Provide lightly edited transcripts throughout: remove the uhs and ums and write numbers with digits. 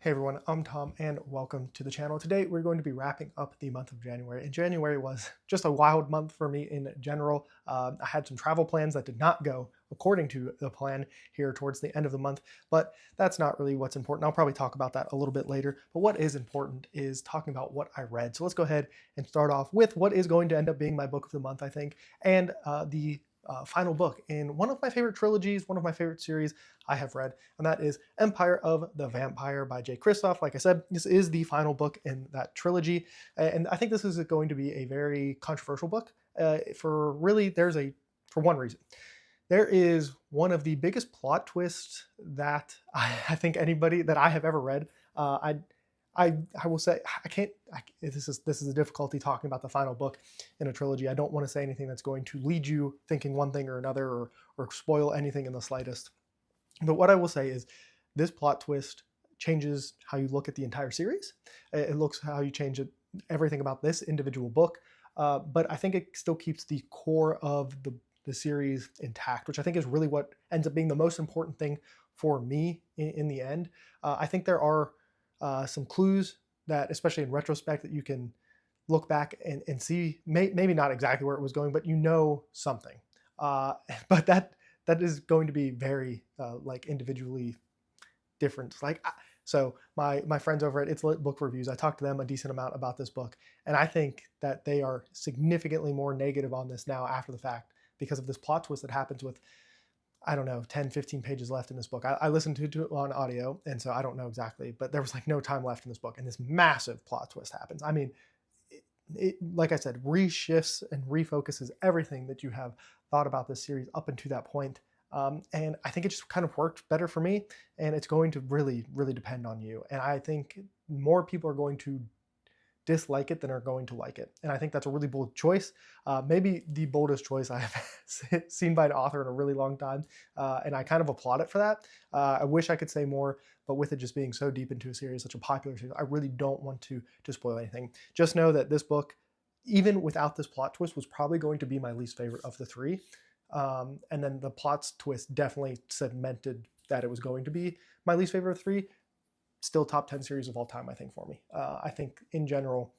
Hey everyone, I'm Tom and welcome to the channel. Today we're going to be wrapping up the month of January, and January was just a wild month for me in general. I had some travel plans that did not go according to the plan here towards the end of the month, but that's not really what's important. I'll probably talk about that a little bit later, but what is important is talking about what I read. So let's go ahead and start off with what is going to end up being my book of the month, I think, and the final book in one of my favorite trilogies, one of my favorite series I have read, and that is Empire of the Vampire by Jay Kristoff. Like I said, this is the final book in that trilogy, and I think this is going to be a very controversial book for one reason. There is one of the biggest plot twists that I think anybody that I have ever read. I will say I can't. This is a difficulty talking about the final book in a trilogy. I don't want to say anything that's going to lead you thinking one thing or another, or spoil anything in the slightest. But what I will say is this plot twist changes how you look at the entire series. It looks how you change it, everything about this individual book. But I think it still keeps the core of the series intact, which I think is really what ends up being the most important thing for me in the end. I think there are some clues that, especially in retrospect, that you can look back and see, maybe not exactly where it was going, but you know something. But that is going to be very like individually different. So my friends over at It's Lit Book Reviews, I talked to them a decent amount about this book, and I think that they are significantly more negative on this now after the fact because of this plot twist that happens with, I don't know, 10, 15 pages left in this book. I listened to it on audio, and so I don't know exactly, but there was like no time left in this book, and this massive plot twist happens. I mean, like I said, reshifts and refocuses everything that you have thought about this series up until that point. And I think it just kind of worked better for me, and it's going to really, really depend on you. And I think more people are going to dislike it than are going to like it. And I think that's a really bold choice. Maybe the boldest choice I have seen by an author in a really long time. And I kind of applaud it for that. I wish I could say more, but with it just being so deep into a series, such a popular series, I really don't want to spoil anything. Just know that this book, even without this plot twist, was probably going to be my least favorite of the three. And then the plot twist definitely cemented that it was going to be my least favorite of three. Still top 10 series of all time, I think, for me. I think in general,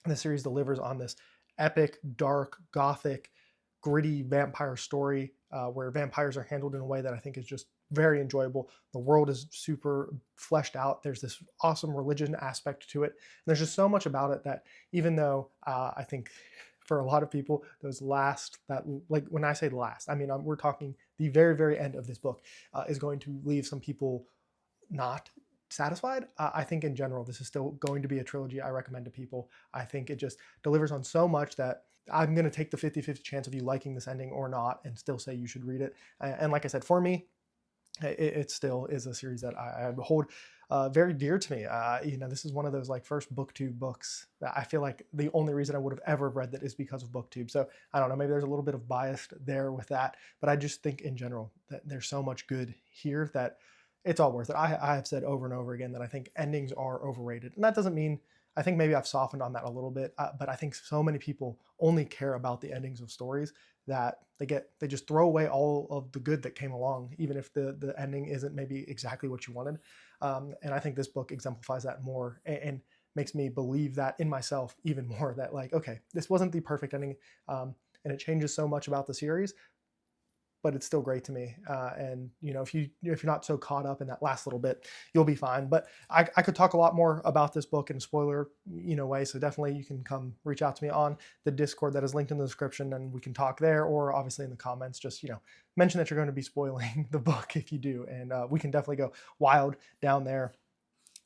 the series delivers on this epic, dark, gothic, gritty vampire story where vampires are handled in a way that I think is just very enjoyable. The world is super fleshed out. There's this awesome religion aspect to it. And there's just so much about it that even though I think for a lot of people, like when I say last, I mean, we're talking the very, very end of this book is going to leave some people not satisfied. I think in general, this is still going to be a trilogy I recommend to people. I think it just delivers on so much that I'm going to take the 50-50 chance of you liking this ending or not and still say you should read it. And like I said, for me, it still is a series that I hold very dear to me. This is one of those like first booktube books that I feel like the only reason I would have ever read that is because of booktube. So I don't know, maybe there's a little bit of bias there with that, but I just think in general that there's so much good here that it's all worth it. I have said over and over again that I think endings are overrated. And that doesn't mean, I think maybe I've softened on that a little bit, but I think so many people only care about the endings of stories that they just throw away all of the good that came along, even if the ending isn't maybe exactly what you wanted. And I think this book exemplifies that more and makes me believe that in myself even more, that like, okay, this wasn't the perfect ending, and it changes so much about the series, but it's still great to me. And if you're not so caught up in that last little bit, you'll be fine. But I could talk a lot more about this book in a spoiler way. So definitely you can come reach out to me on the Discord that is linked in the description, and we can talk there, or obviously in the comments. Just mention that you're going to be spoiling the book if you do, and we can definitely go wild down there.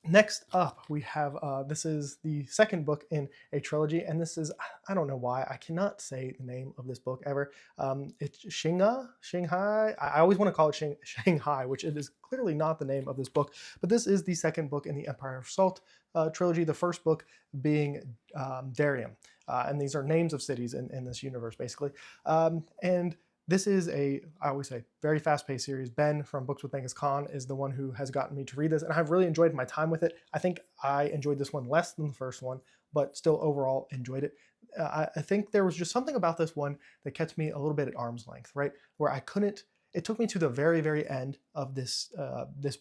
Next up, we have, this is the second book in a trilogy, and this is, I don't know why, I cannot say the name of this book ever. It's Shanghai. I always want to call it Shanghai, which it is clearly not the name of this book, but this is the second book in the Empire of Salt trilogy, the first book being Darium. And these are names of cities in this universe, basically. And this is I always say, very fast-paced series. Ben from Books with Genghis Khan is the one who has gotten me to read this, and I've really enjoyed my time with it. I think I enjoyed this one less than the first one, but still overall enjoyed it. I think there was just something about this one that kept me a little bit at arm's length, right? Where I couldn't, it took me to the very, very end of this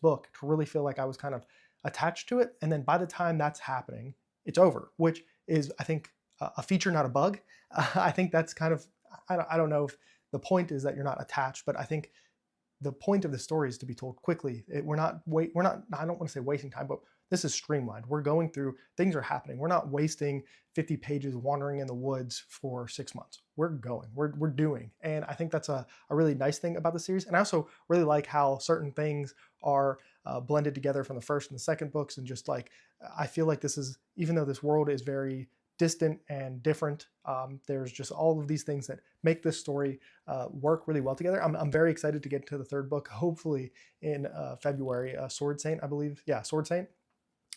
book to really feel like I was kind of attached to it. And then by the time that's happening, it's over, which is, I think, a feature, not a bug. I think that's kind of, I don't know if the point is that you're not attached, but I think the point of the story is to be told quickly. We're not, I don't want to say wasting time, but this is streamlined. We're going through, things are happening. We're not wasting 50 pages wandering in the woods for 6 months. We're going, we're doing. And I think that's a really nice thing about the series. And I also really like how certain things are blended together from the first and the second books. And just like, I feel like this is, even though this world is very distant and different, there's just all of these things that make this story work really well together. I'm very excited to get to the third book, hopefully in February. Sword Saint, I believe. Yeah, Sword Saint.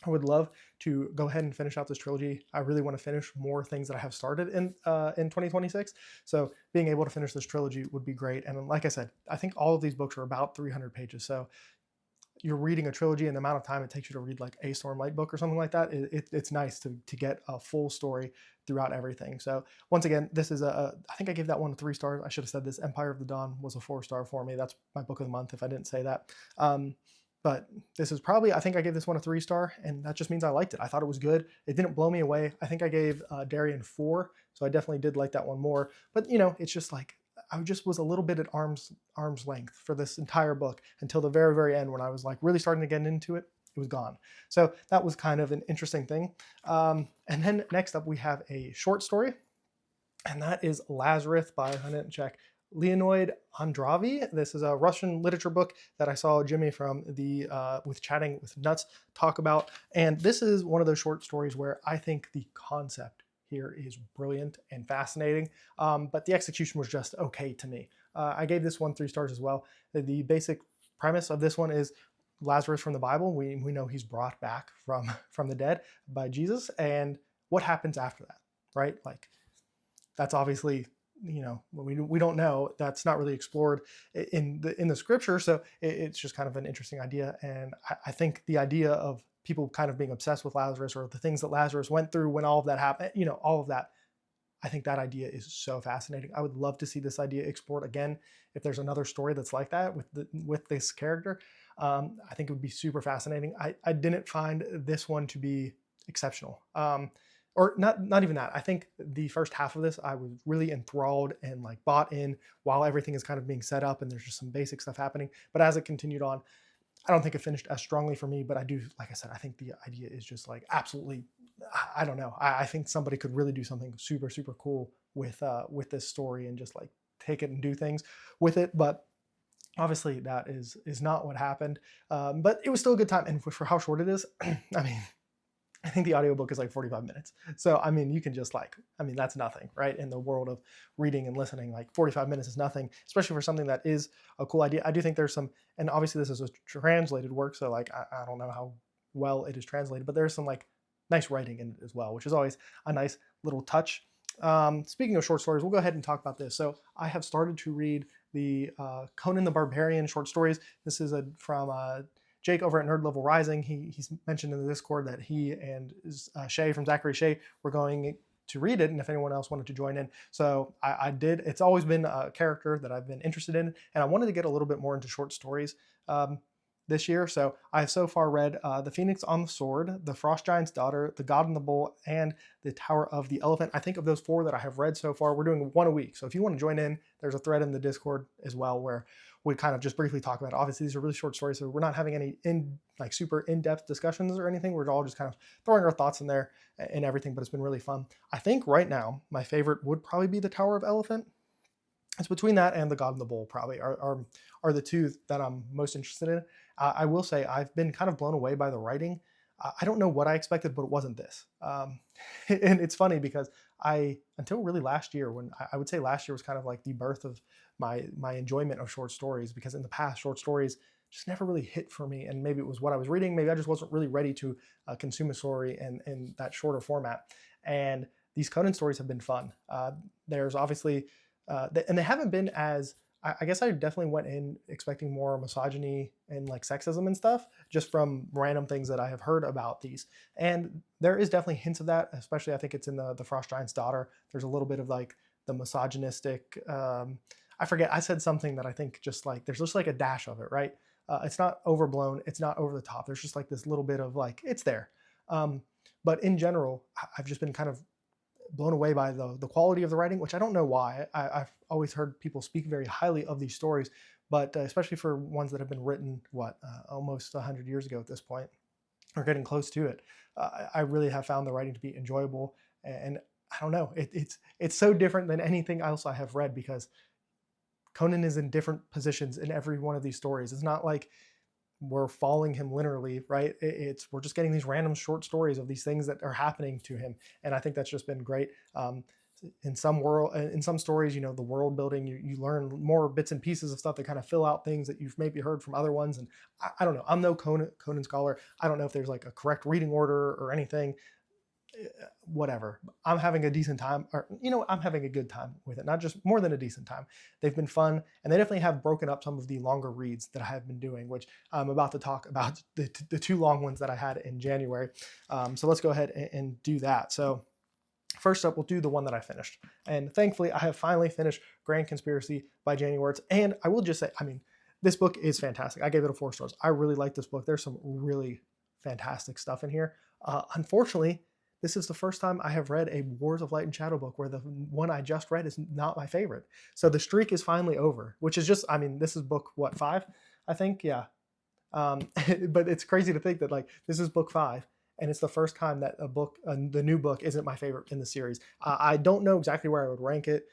I would love to go ahead and finish out this trilogy. I really want to finish more things that I have started in 2026. So being able to finish this trilogy would be great. And like I said, I think all of these books are about 300 pages. So you're reading a trilogy, and the amount of time it takes you to read like a Stormlight book or something like that, it's nice to get a full story throughout everything. So once again, this is I think I gave that one 3 stars. I should have said this. Empire of the Dawn was a 4-star for me. That's my book of the month if I didn't say that. But this is probably, I think I gave this one a 3-star, and that just means I liked it. I thought it was good. It didn't blow me away. I think I gave Darien 4, so I definitely did like that one more. But you know, it's just like, I just was a little bit at arm's length for this entire book until the very, very end, when I was like really starting to get into it. It was gone. So that was kind of an interesting thing. And then next up, we have a short story, and that is Lazarus by, I didn't check, Leonid Andravi. This is a Russian literature book that I saw Jimmy from the with Chatting with Nuts talk about. And this is one of those short stories where I think the concept here is brilliant and fascinating, but the execution was just okay to me. I gave this one 3 stars as well. The basic premise of this one is Lazarus from the Bible. We know he's brought back from the dead by Jesus, and what happens after that, right? Like, that's obviously, you know, we don't know. That's not really explored in the scripture, so it's just kind of an interesting idea. And I think the idea of people kind of being obsessed with Lazarus, or the things that Lazarus went through when all of that happened, you know, all of that, I think that idea is so fascinating. I would love to see this idea explored again. If there's another story that's like that with this character, I think it would be super fascinating. I didn't find this one to be exceptional. Or not even that. I think the first half of this, I was really enthralled and like bought in while everything is kind of being set up and there's just some basic stuff happening. But as it continued on, I don't think it finished as strongly for me, but I do, like I said, I think the idea is just like absolutely, I don't know. I think somebody could really do something super, super cool with this story and just like take it and do things with it. But obviously that is not what happened. But it was still a good time. And for how short it is, I mean, I think the audiobook is like 45 minutes. So, I mean, you can just like, I mean, that's nothing, right? In the world of reading and listening, like 45 minutes is nothing, especially for something that is a cool idea. I do think there's some, and obviously this is a translated work, so like, I don't know how well it is translated, but there's some like nice writing in it as well, which is always a nice little touch. Speaking of short stories, we'll go ahead and talk about this. So I have started to read the Conan the Barbarian short stories. This is from Jake over at Nerd Level Rising. He's mentioned in the Discord that he and Shay from Zachary Shay were going to read it, and if anyone else wanted to join in. So I did. It's always been a character that I've been interested in, and I wanted to get a little bit more into short stories this year. So I've so far read The Phoenix on the Sword, The Frost Giant's Daughter, The God in the Bull, and The Tower of the Elephant. I think of those 4 that I have read so far, we're doing one a week. So if you want to join in, there's a thread in the Discord as well where we kind of just briefly talk about it. Obviously, these are really short stories, so we're not having any super in-depth discussions or anything. We're all just kind of throwing our thoughts in there and everything, but it's been really fun. I think right now, my favorite would probably be The Tower of Elephant. It's between that and The God in the Bull probably are the 2 that I'm most interested in. I will say I've been kind of blown away by the writing. I don't know what I expected, but it wasn't this. And it's funny because until really last year, when I would say last year was kind of like the birth of my enjoyment of short stories, because in the past, short stories just never really hit for me. And maybe it was what I was reading. Maybe I just wasn't really ready to consume a story in that shorter format. And these Conan stories have been fun. There's obviously, and they haven't been as, I guess I definitely went in expecting more misogyny and like sexism and stuff, just from random things that I have heard about these. And there is definitely hints of that, especially I think it's in the Frost Giant's Daughter. There's a little bit of like the misogynistic, I forget, I said something that I think just like, there's just like a dash of it, right? It's not overblown. It's not over the top. There's just like this little bit of like, it's there. But in general, I've just been kind of blown away by the quality of the writing, which I don't know why. I've always heard people speak very highly of these stories, but especially for ones that have been written, almost 100 years ago at this point, or getting close to it. I really have found the writing to be enjoyable, and I don't know, it's so different than anything else I have read, because Conan is in different positions in every one of these stories. It's not like we're following him linearly, right? We're just getting these random short stories of these things that are happening to him, and I think that's just been great. In some stories, the world building, you learn more bits and pieces of stuff that kind of fill out things that you've maybe heard from other ones. And I don't know. I'm no Conan scholar. I don't know if there's like a correct reading order or anything. Whatever. I'm having a decent time, or I'm having a good time with it. Not just more than a decent time. They've been fun, and they definitely have broken up some of the longer reads that I have been doing, which I'm about to talk about the two long ones that I had in January. So let's go ahead and do that. So first up, we'll do the one that I finished. And thankfully, I have finally finished Grand Conspiracy by Janie Wertz. And I will just say, this book is fantastic. I gave it a 4 stars. I really like this book. There's some really fantastic stuff in here. Unfortunately, this is the first time I have read a Wars of Light and Shadow book where the one I just read is not my favorite. So the streak is finally over, which is just, this is book, 5? I think, yeah. But it's crazy to think that this is book 5. And it's the first time that the new book isn't my favorite in the series. I don't know exactly where I would rank it.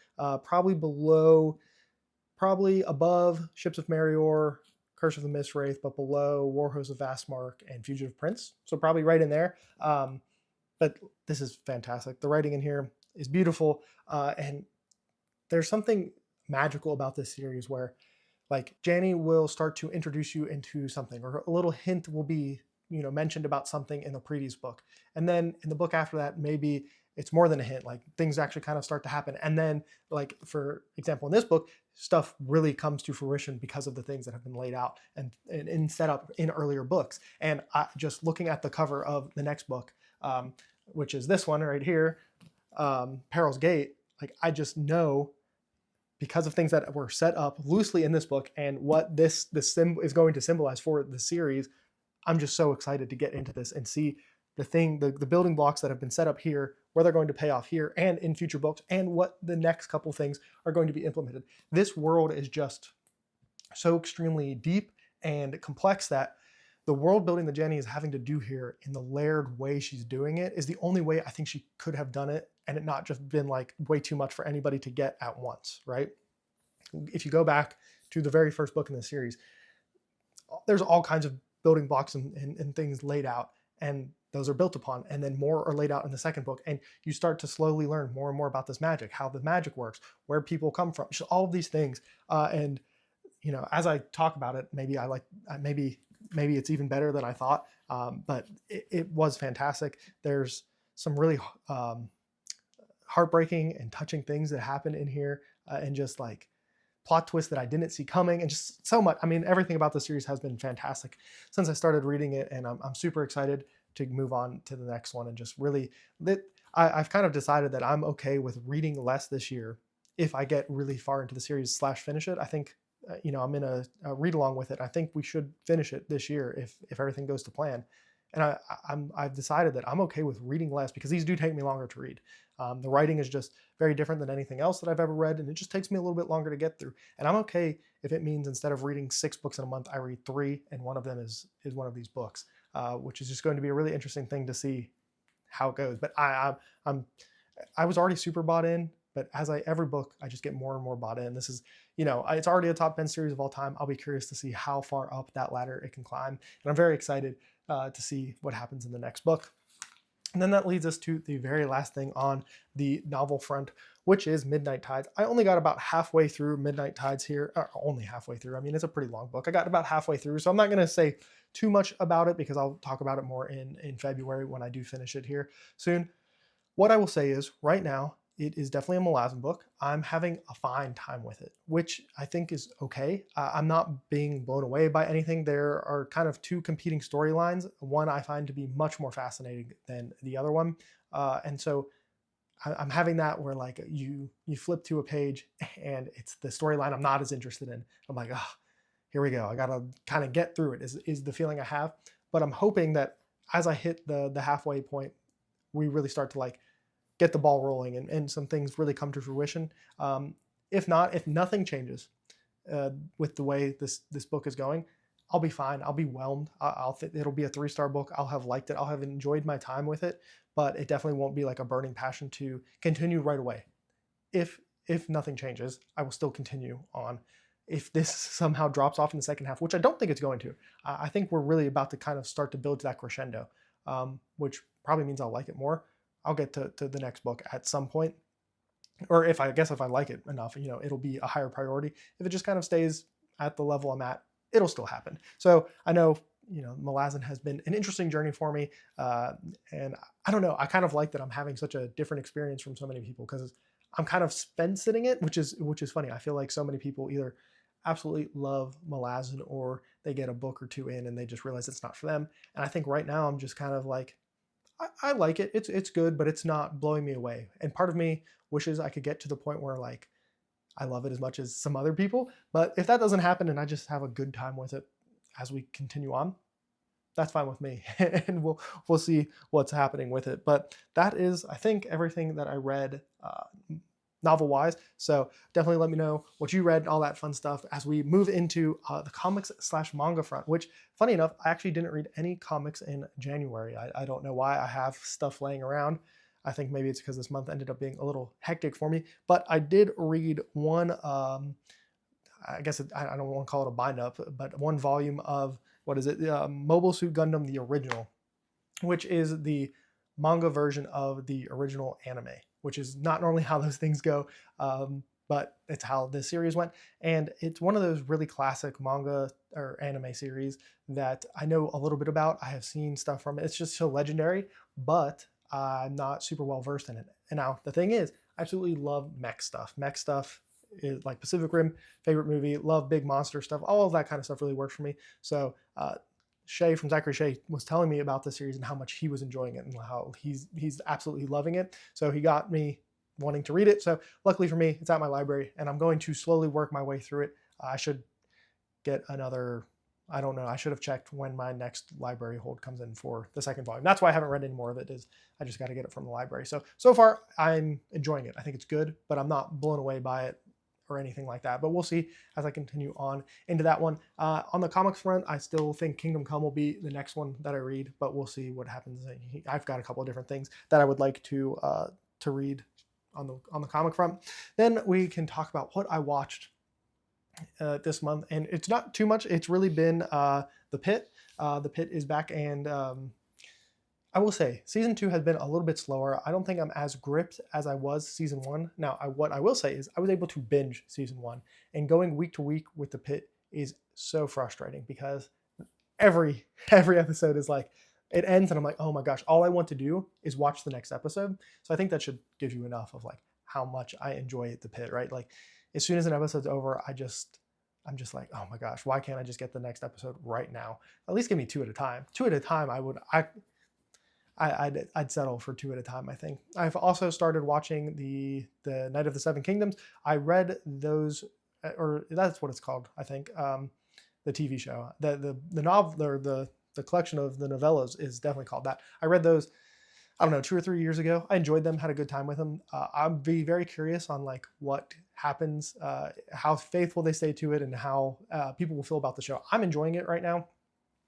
Probably above Ships of Merior, Curse of the Mist Wraith, but below Warhost of Vastmark and Fugitive Prince. So probably right in there. But this is fantastic. The writing in here is beautiful. And there's something magical about this series where Janie will start to introduce you into something, or a little hint will be mentioned about something in the previous book. And then in the book after that, maybe it's more than a hint, things actually kind of start to happen. And then for example, in this book, stuff really comes to fruition because of the things that have been laid out and set up in earlier books. And just looking at the cover of the next book, which is this one right here, Peril's Gate, I just know, because of things that were set up loosely in this book and what this is going to symbolize for the series, I'm just so excited to get into this and see the building blocks that have been set up here, where they're going to pay off here and in future books, and what the next couple things are going to be implemented. This world is just so extremely deep and complex that the world building that Jenny is having to do here in the layered way she's doing it is the only way I think she could have done it, and it not just been way too much for anybody to get at once, right? If you go back to the very first book in the series, there's all kinds of building blocks and things laid out, and those are built upon, and then more are laid out in the second book, and you start to slowly learn more and more about this magic, how the magic works, where people come from, just all of these things. And as I talk about it, maybe it's even better than I thought, but it was fantastic. There's some really heartbreaking and touching things that happen in here, and just plot twists that I didn't see coming, and just so much. Everything about the series has been fantastic since I started reading it, and I'm super excited to move on to the next one. And just really, I've kind of decided that I'm okay with reading less this year if I get really far into the series / finish it. I think, I'm in a read along with it. I think we should finish it this year if everything goes to plan. And I've decided that I'm okay with reading less, because these do take me longer to read. The writing is just very different than anything else that I've ever read, and it just takes me a little bit longer to get through. And I'm okay if it means instead of reading 6 books in a month, I read 3, and one of them is one of these books, which is just going to be a really interesting thing to see how it goes. But I was already super bought in, but every book, I just get more and more bought in. This is, it's already a top 10 series of all time. I'll be curious to see how far up that ladder it can climb, and I'm very excited to see what happens in the next book. And then that leads us to the very last thing on the novel front, which is Midnight Tides. I only got about halfway through Midnight Tides here, or only halfway through. It's a pretty long book. I got about halfway through, so I'm not going to say too much about it, because I'll talk about it more in February when I do finish it here soon. What I will say is, right now, it is definitely a Malazan book. I'm having a fine time with it, which I think is okay. I'm not being blown away by anything. There are kind of 2 competing storylines. One I find to be much more fascinating than the other one. And so I'm having that where you flip to a page and it's the storyline I'm not as interested in. I'm like, oh, here we go. I got to kind of get through it is the feeling I have. But I'm hoping that as I hit the halfway point, we really start to like get the ball rolling and some things really come to fruition. If not, if nothing changes with the way this book is going, I'll be fine. I'll be whelmed. It'll be a 3-star book. I'll have liked it. I'll have enjoyed my time with it, but it definitely won't be like a burning passion to continue right away. If nothing changes, I will still continue on. If this somehow drops off in the second half, which I don't think it's going to, I think we're really about to kind of start to build to that crescendo, which probably means I'll like it more. I'll get to the next book at some point, or if I like it enough, it'll be a higher priority. If it just kind of stays at the level I'm at, it'll still happen. So I know, Malazan has been an interesting journey for me, and I don't know. I kind of like that I'm having such a different experience from so many people because I'm kind of fence-sitting it, which is funny. I feel like so many people either absolutely love Malazan or they get a book or two in and they just realize it's not for them. And I think right now I'm just kind of like, I like it. It's good, but it's not blowing me away. And part of me wishes I could get to the point where like I love it as much as some other people. But if that doesn't happen and I just have a good time with it as we continue on, that's fine with me. And we'll see what's happening with it. But that is, I think, everything that I read novel-wise. So definitely let me know what you read and all that fun stuff as we move into the comics/manga front, which, funny enough, I actually didn't read any comics in January. I don't know why. I have stuff laying around. I think maybe it's because this month ended up being a little hectic for me. But I did read one, I guess I don't want to call it a bind-up, but one volume of, what is it? Mobile Suit Gundam, the original, which is the manga version of the original anime, which is not normally how those things go, but it's how this series went. And it's one of those really classic manga or anime series that I know a little bit about. I have seen stuff from it. It's just so legendary, but I'm not super well versed in it. And now the thing is, I absolutely love mech stuff. Mech stuff is like Pacific Rim, favorite movie, love big monster stuff. All of that kind of stuff really works for me. So Shay from Zachary Shay was telling me about the series and how much he was enjoying it and how he's absolutely loving it. So he got me wanting to read it. So luckily for me, it's at my library and I'm going to slowly work my way through it. I should get another, I don't know, I should have checked when my next library hold comes in for the second volume. That's why I haven't read any more of it, is I just got to get it from the library. So far I'm enjoying it. I think it's good, but I'm not blown away by it or anything like that. But we'll see as I continue on into that one. On the comics front, I still think Kingdom Come will be the next one that I read, but we'll see what happens. I've got a couple of different things that I would like to read on the comic front. Then we can talk about what I watched this month, and it's not too much. It's really been The Pit. The Pit is back, and I will say season 2 has been a little bit slower. I don't think I'm as gripped as I was season 1. Now, what I will say is I was able to binge season 1, and going week to week with The Pit is so frustrating because every episode is like, it ends and I'm like, oh my gosh, all I want to do is watch the next episode. So I think that should give you enough of like how much I enjoy The Pit, right? Like as soon as an episode's over, I'm just like, oh my gosh, why can't I just get the next episode right now? At least give me 2 at a time. 2 at a time, I'd settle for 2 at a time, I think. I've also started watching the Night of the Seven Kingdoms. I read those, or that's what it's called, I think, the TV show. The novel, or the collection of the novellas is definitely called that. I read those, I don't know, 2 or 3 years ago. I enjoyed them, had a good time with them. I'd be very curious on like what happens, how faithful they stay to it, and how people will feel about the show. I'm enjoying it right now.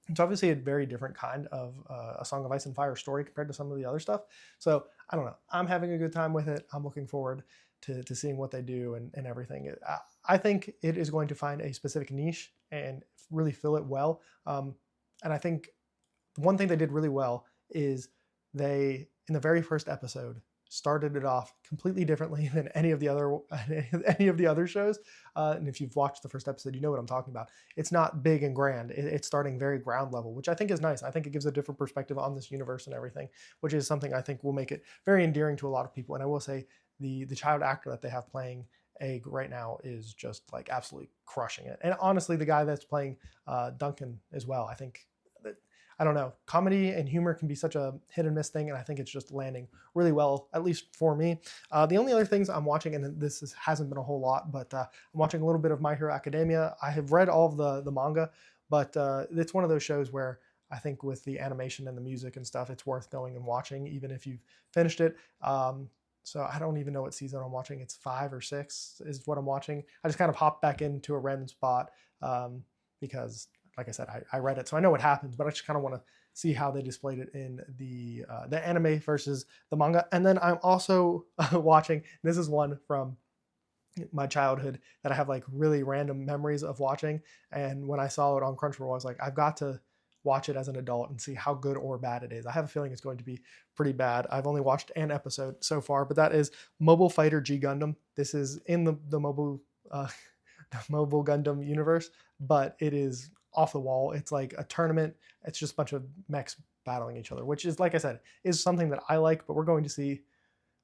It's obviously a very different kind of A Song of Ice and Fire story compared to some of the other stuff. So I don't know. I'm having a good time with it. I'm looking forward to seeing what they do and everything. I think it is going to find a specific niche and really fill it well. And I think one thing they did really well is they, in the very first episode, started it off completely differently than any of the other shows. And if you've watched the first episode, you know what I'm talking about. It's not big and grand. It's starting very ground level, which I think is nice. I think it gives a different perspective on this universe and everything, which is something I think will make it very endearing to a lot of people. And I will say the child actor that they have playing Egg right now is just like absolutely crushing it. And honestly, the guy that's playing Duncan as well, I think I don't know, comedy and humor can be such a hit and miss thing, and I think it's just landing really well, at least for me. The only other things I'm watching, and hasn't been a whole lot, but I'm watching a little bit of My Hero Academia. I have read all of the manga, but it's one of those shows where I think with the animation and the music and stuff, it's worth going and watching, even if you've finished it. So I don't even know what season I'm watching. It's 5 or 6 is what I'm watching. I just kind of hopped back into a random spot because, like I said, I read it, so I know what happens, but I just kind of want to see how they displayed it in the anime versus the manga. And then I'm also watching, this is one from my childhood that I have like really random memories of watching. And when I saw it on Crunchyroll, I was like, I've got to watch it as an adult and see how good or bad it is. I have a feeling it's going to be pretty bad. I've only watched an episode so far, but that is Mobile Fighter G Gundam. This is in the mobile the mobile Gundam universe, but it is off the wall. It's like a tournament. It's just a bunch of mechs battling each other, which is, like I said, is something that I like, but we're going to see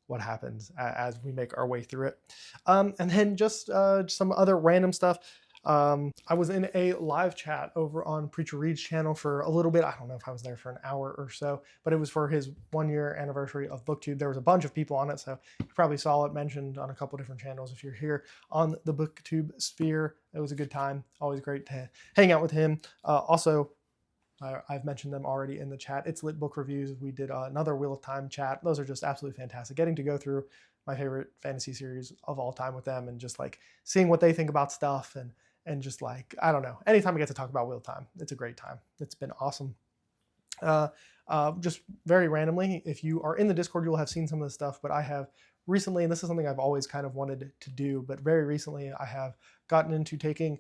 what happens as we make our way through it. And then just some other random stuff. I was in a live chat over on Preacher Reed's channel for a little bit. I don't know if I was there for an hour or so, but it was for his 1-year anniversary of BookTube. There was a bunch of people on it, so you probably saw it mentioned on a couple different channels if you're here on the BookTube sphere. It was a good time. Always great to hang out with him. Also, I've mentioned them already in the chat. It's Lit Book Reviews. We did another Wheel of Time chat. Those are just absolutely fantastic. Getting to go through my favorite fantasy series of all time with them and just like seeing what they think about stuff and just like, I don't know. Anytime I get to talk about Wheel of Time, it's a great time. It's been awesome. Just very randomly, if you are in the Discord, you'll have seen some of this stuff, but I have recently, and this is something I've always kind of wanted to do, but very recently I have gotten into taking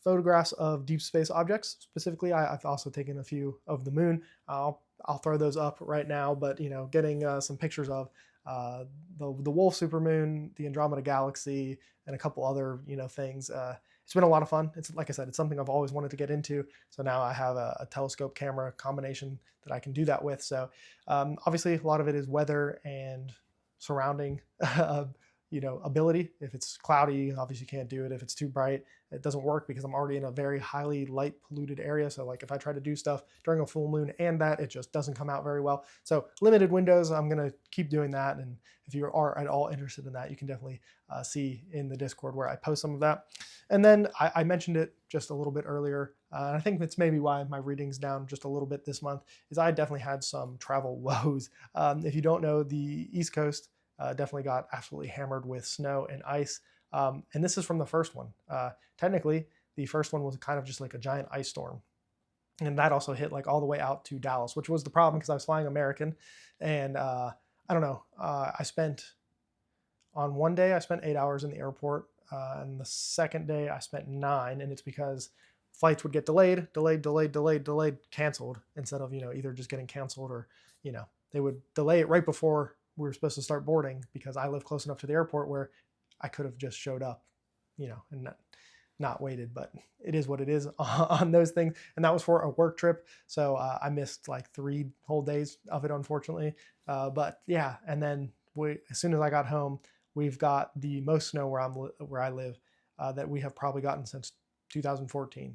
photographs of deep space objects. Specifically, I've also taken a few of the moon. I'll throw those up right now, but you know, getting some pictures of the Wolf supermoon, the Andromeda Galaxy, and a couple other things. It's been a lot of fun. It's, like I said, it's something I've always wanted to get into. So now I have a telescope camera combination that I can do that with. So obviously a lot of it is weather and surrounding ability. If it's cloudy, obviously you can't do it. If it's too bright, it doesn't work because I'm already in a very highly light polluted area. So like if I try to do stuff during a full moon and that, it just doesn't come out very well. So limited windows, I'm going to keep doing that. And if you are at all interested in that, you can definitely see in the Discord where I post some of that. And then I mentioned it just a little bit earlier. And I think that's maybe why my reading's down just a little bit this month, is I definitely had some travel woes. If you don't know, the East Coast definitely got absolutely hammered with snow and ice. And this is from the first one. Technically, the first one was kind of just like a giant ice storm. And that also hit like all the way out to Dallas, which was the problem because I was flying American. And I don't know, on one day, I spent 8 hours in the airport. And the second day, I spent 9. And it's because flights would get delayed, canceled, instead of, either just getting canceled or, they would delay it right before we were supposed to start boarding, because I live close enough to the airport where I could have just showed up, and not waited. But it is what it is on those things. And that was for a work trip. So I missed like 3 whole days of it, unfortunately. But yeah, and then as soon as I got home, we've got the most snow where I live that we have probably gotten since 2014,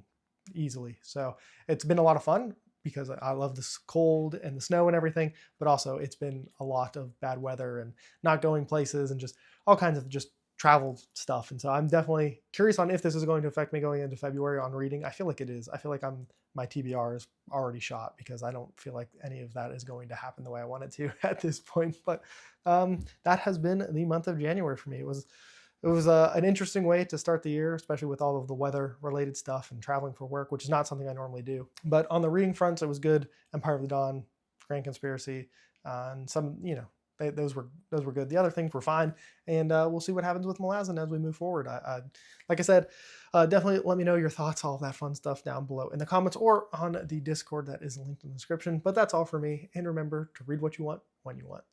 easily. So it's been a lot of fun, because I love this cold and the snow and everything, but also it's been a lot of bad weather and not going places and just all kinds of just travel stuff. And so I'm definitely curious on if this is going to affect me going into February on reading. I feel like it is. I feel like my TBR is already shot, because I don't feel like any of that is going to happen the way I want it to at this point. But that has been the month of January for me. It was an interesting way to start the year, especially with all of the weather-related stuff and traveling for work, which is not something I normally do. But on the reading fronts, it was good. Empire of the Dawn, Grand Conspiracy, and some, those were good. The other things were fine, and we'll see what happens with Malazan as we move forward. Like I said, definitely let me know your thoughts, all of that fun stuff down below in the comments or on the Discord that is linked in the description. But that's all for me, and remember to read what you want when you want.